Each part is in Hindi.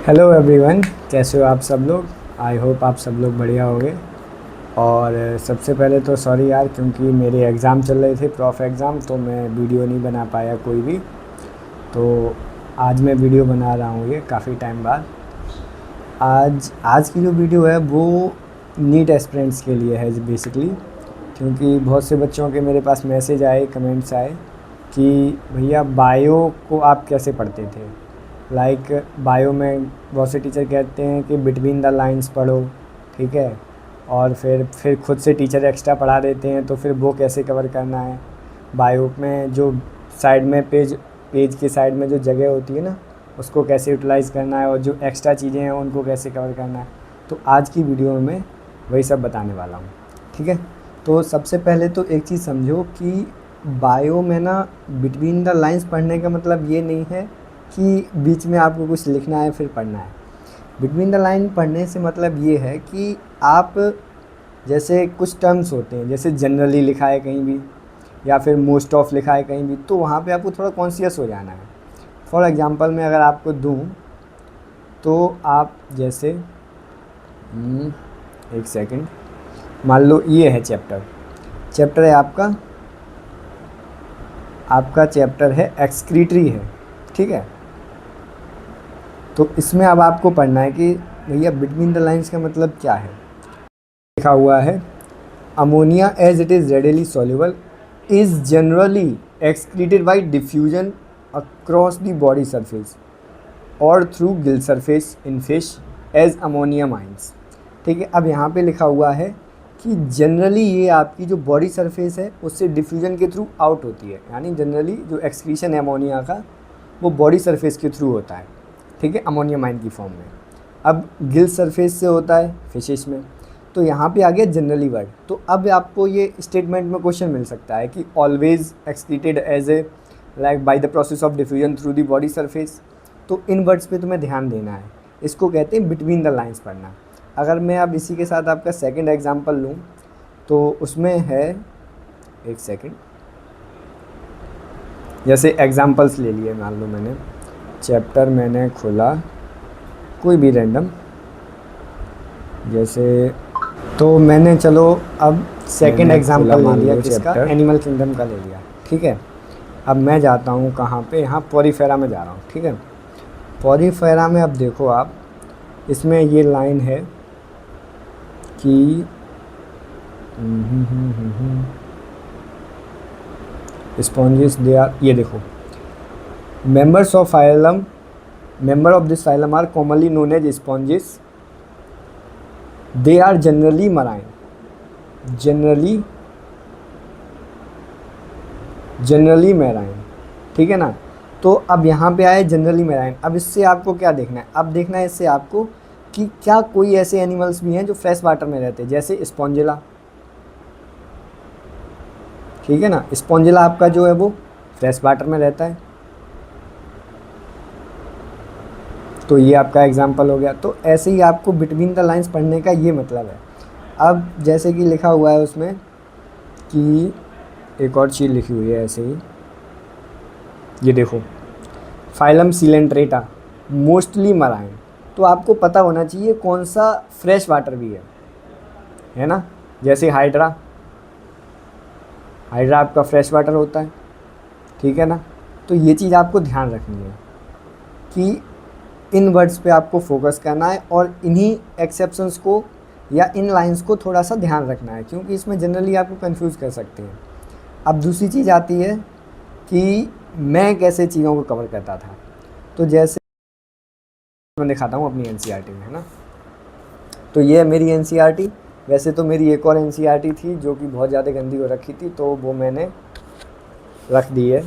हेलो एवरीवन, कैसे हो आप सब लोग। आई होप आप सब लोग बढ़िया होंगे। और सबसे पहले तो सॉरी यार, क्योंकि मेरे एग्ज़ाम चल रहे थे, प्रॉफ एग्ज़ाम, तो मैं वीडियो नहीं बना पाया कोई भी। तो आज मैं वीडियो बना रहा हूँ, ये काफ़ी टाइम बाद। आज आज की जो वीडियो है वो नीट एस्पिरेंट्स के लिए है बेसिकली। क्योंकि बहुत से बच्चों के मेरे पास मैसेज आए, कमेंट्स आए कि भैया बायो को आप कैसे पढ़ते थे। लाइक बायो में बहुत से टीचर कहते हैं कि बिटवीन द लाइंस पढ़ो, ठीक है। और फिर खुद से टीचर एक्स्ट्रा पढ़ा देते हैं, तो फिर वो कैसे कवर करना है। बायो में जो साइड में पेज पेज के साइड में जो जगह होती है ना, उसको कैसे यूटिलाइज़ करना है, और जो एक्स्ट्रा चीज़ें हैं उनको कैसे कवर करना है। तो आज की वीडियो में मैं वही सब बताने वाला हूँ, ठीक है। तो सबसे पहले तो एक चीज़ समझो कि बायो में ना बिटवीन द लाइंस पढ़ने का मतलब ये नहीं है कि बीच में आपको कुछ लिखना है फिर पढ़ना है। बिटवीन द लाइन पढ़ने से मतलब ये है कि आप, जैसे कुछ टर्म्स होते हैं, जैसे जनरली लिखा है कहीं भी, या फिर मोस्ट ऑफ लिखा है कहीं भी, तो वहाँ पे आपको थोड़ा कॉन्शियस हो जाना है। फॉर एग्ज़ाम्पल मैं अगर आपको दूँ, तो आप जैसे एक सेकंड, मान लो ये है चैप्टर। चैप्टर है आपका आपका चैप्टर है एक्सक्रीटरी है, ठीक है। तो इसमें अब आपको पढ़ना है कि भैया बिटवीन द लाइंस का मतलब क्या है। लिखा हुआ है, ammonia as it is readily soluble is generally excreted by diffusion across the body surface और through gill surface in fish as ammonium ions, ठीक है। अब यहाँ पे लिखा हुआ है कि जनरली ये आपकी जो बॉडी सरफेस है उससे डिफ्यूजन के थ्रू आउट होती है, यानी जनरली जो एक्सक्रीशन है अमोनिया का वो बॉडी सरफेस के थ्रू होता है, ठीक है, अमोनियम आइन की फॉर्म में। अब गिल सरफेस से होता है फिशेस में। तो यहाँ पे आ गया जनरली वर्ड। तो अब आपको ये स्टेटमेंट में क्वेश्चन मिल सकता है कि always excreted as a like by the process of diffusion through the body surface. तो इन वर्ड्स पे तुम्हें ध्यान देना है, इसको कहते हैं बिटवीन द लाइंस पढ़ना। अगर मैं अब इसी के साथ आपका सेकंड एग्जांपल लूँ, तो उसमें है, एक सेकंड, जैसे एग्जांपल्स ले लिए, मान लो मैंने चैप्टर मैंने खोला कोई भी रैंडम, जैसे, तो मैंने चलो अब सेकंड एग्जांपल ले लिया, किसका, एनिमल किंगडम का ले लिया, ठीक है। अब मैं जाता हूँ कहाँ पे, यहाँ पॉरीफेरा में जा रहा हूँ, ठीक है। पॉरीफेरा में अब देखो आप, इसमें ये लाइन है कि स्पॉन्जेस दे आर, ये देखो, members of phylum, member of this phylum are commonly known as sponges. They are generally marine, generally marine, ठीक है ना। तो अब यहाँ पे आए जनरली मैराइन। अब इससे आपको क्या देखना है, अब देखना है इससे आपको कि क्या कोई ऐसे एनिमल्स भी हैं जो फ्रेश वाटर में रहते हैं, जैसे स्पॉन्जिला, ठीक है ना। स्पॉन्जिला आपका जो है वो फ्रेश वाटर में रहता है, तो ये आपका एग्जाम्पल हो गया। तो ऐसे ही आपको बिटवीन द लाइंस पढ़ने का ये मतलब है। अब जैसे कि लिखा हुआ है उसमें कि एक और चीज़ लिखी हुई है ऐसे ही, ये देखो, फाइलम सिलेंट्रेटा मोस्टली मराइन। तो आपको पता होना चाहिए कौन सा फ्रेश वाटर भी है ना। जैसे हाइड्रा आपका फ्रेश वाटर होता है, ठीक है ना। तो ये चीज़ आपको ध्यान रखनी है कि इन वर्ड्स पे आपको फोकस करना है, और इन्हीं एक्सेप्शंस को या इन लाइंस को थोड़ा सा ध्यान रखना है, क्योंकि इसमें जनरली आपको कंफ्यूज कर सकते हैं। अब दूसरी चीज़ आती है कि मैं कैसे चीज़ों को कवर करता था। तो जैसे मैं दिखाता हूँ अपनी एनसीईआरटी में, है ना। तो ये है मेरी एनसीईआरटी। वैसे तो मेरी एक और एनसीईआरटी थी जो कि बहुत ज़्यादा गंदी हो रखी थी, तो वो मैंने रख दी है।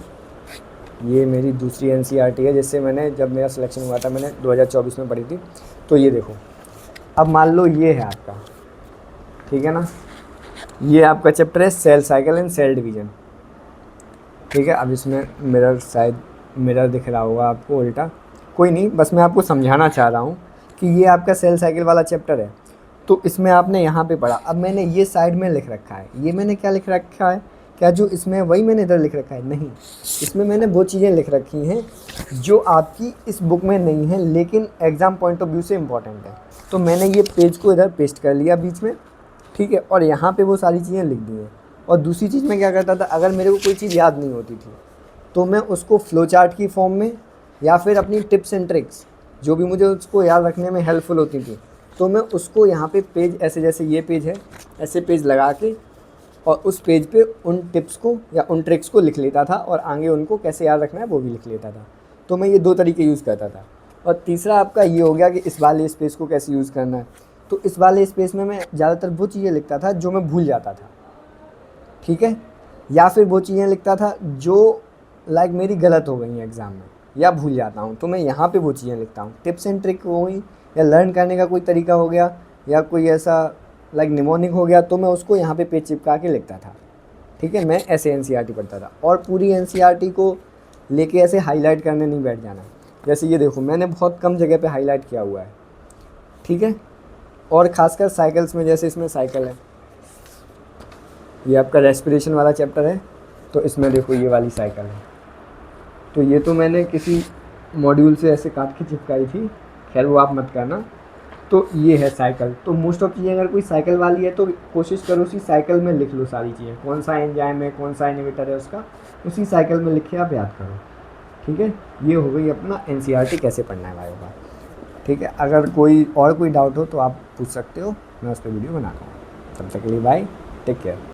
ये मेरी दूसरी एनसीईआरटी है, जिससे मैंने, जब मेरा सिलेक्शन हुआ था, मैंने 2024 में पढ़ी थी। तो ये देखो, अब मान लो ये है आपका, ठीक है ना, ये आपका चैप्टर है cell cycle and cell division, ठीक है। अब इसमें मिरर, शायद मिरर दिख रहा होगा आपको उल्टा, कोई नहीं, बस मैं आपको समझाना चाह रहा हूँ कि ये आपका सेल साइकिल वाला चैप्टर है। तो इसमें आपने यहाँ पे पढ़ा। अब मैंने ये साइड में लिख रखा है, ये मैंने क्या लिख रखा है क्या जो इसमें वही मैंने इधर लिख रखा है? नहीं, इसमें मैंने वो चीज़ें लिख रखी हैं जो आपकी इस बुक में नहीं है लेकिन एग्ज़ाम पॉइंट ऑफ व्यू से इम्पॉर्टेंट है। तो मैंने ये पेज को इधर पेस्ट कर लिया बीच में, ठीक है, और यहाँ पे वो सारी चीज़ें लिख दी हैं। और दूसरी चीज़ मैं क्या करता था, अगर मेरे को कोई चीज़ याद नहीं होती थी तो मैं उसको फ्लो चार्ट की फॉर्म में या फिर अपनी टिप्स एंड ट्रिक्स जो भी मुझे उसको याद रखने में हेल्पफुल होती थी, तो मैं उसको यहाँ पे पेज ऐसे, जैसे ये पेज है, ऐसे पेज लगा के और उस पेज पे उन टिप्स को या उन ट्रिक्स को लिख लेता था और आगे उनको कैसे याद रखना है वो भी लिख लेता था। तो मैं ये 2 तरीके यूज़ करता था। और तीसरा आपका ये हो गया कि इस वाले स्पेस को कैसे यूज़ करना है। तो इस वाले स्पेस में मैं ज़्यादातर वो चीज़ें लिखता था जो मैं भूल जाता था, ठीक है, या फिर वो चीज़ें लिखता था जो लाइक मेरी गलत हो गई हैं एग्ज़ाम में या भूल जाता हूँ, तो मैं यहाँ पे वो चीज़ें लिखता हूँ। टिप्स एंड ट्रिक हो गई या लर्न करने का कोई तरीका हो गया या कोई ऐसा लाइक निमोनिक हो गया, तो मैं उसको यहाँ पे पेज चिपका के लिखता था, ठीक है। मैं ऐसे एनसीईआरटी पढ़ता था और पूरी एनसीईआरटी को लेके ऐसे हाईलाइट करने नहीं बैठ जाना। जैसे ये देखो, मैंने बहुत कम जगह पे हाईलाइट किया हुआ है, ठीक है। और ख़ासकर साइकिल्स में, जैसे इसमें साइकिल है, ये आपका रेस्पिरेशन वाला चैप्टर है, तो इसमें देखो ये वाली साइकिल है, तो ये तो मैंने किसी मॉड्यूल से ऐसे काट के चिपकाई थी, खैर वो आप मत करना। तो ये है साइकिल। तो मोस्ट ऑफ चीज़ें अगर कोई साइकिल वाली है तो कोशिश करो उसी साइकिल में लिख लो सारी चीज़ें, कौन सा एंजाइम है, कौन सा इनहिबिटर है उसका, उसी साइकिल में लिख के आप याद करो, ठीक है। ये हो गई अपना एनसीईआरटी कैसे पढ़ना है बायो का, ठीक है। अगर कोई और कोई डाउट हो तो आप पूछ सकते हो, मैं उस पर वीडियो बनाता हूँ। तब तक के लिए बाय, टेक केयर।